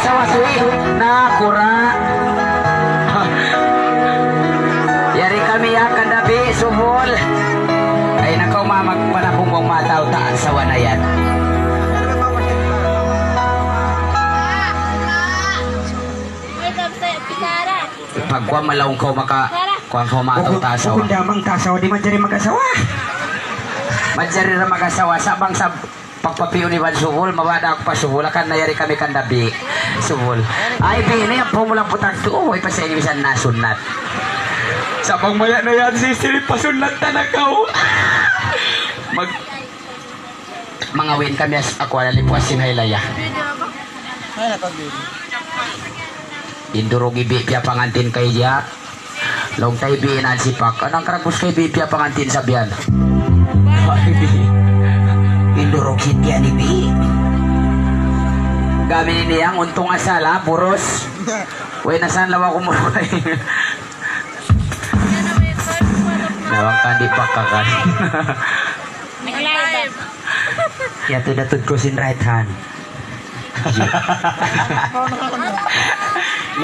mag-asawa suwi na kura. Yari kami akan dabi sumol. Ay nakaw mamagpanabungong mataw ta asawa na yan. Pagkuha malawang ko maka kuha ko mataw ta asawa. Kung damang tasawa di man diri mag-asawa. Madjari na mag-asawa sabang sa pagpapiyo ni Van Subol, mawada ako pa Subol, akan nayari kami kandabi Subol. Ay, bini, ang pumulang putang to, ay pa sa iniwisan na sunat. Sabang maya na yan, sisilip pa sunat na nakaw. Mga win kami as ako, nalipuas sinhaylaya. Induro gibi piya pangantin kay Jack. Long tayo biinan si Pak. Anong karagos kay Bipya pangantin sabihan? Induro kitya ni Bi. Gamin ni niyang untong asala, buros. Uy, nasaan lawa ko mo? Nawang kandi pa kakas. Kaya tudatod ko sin right hand.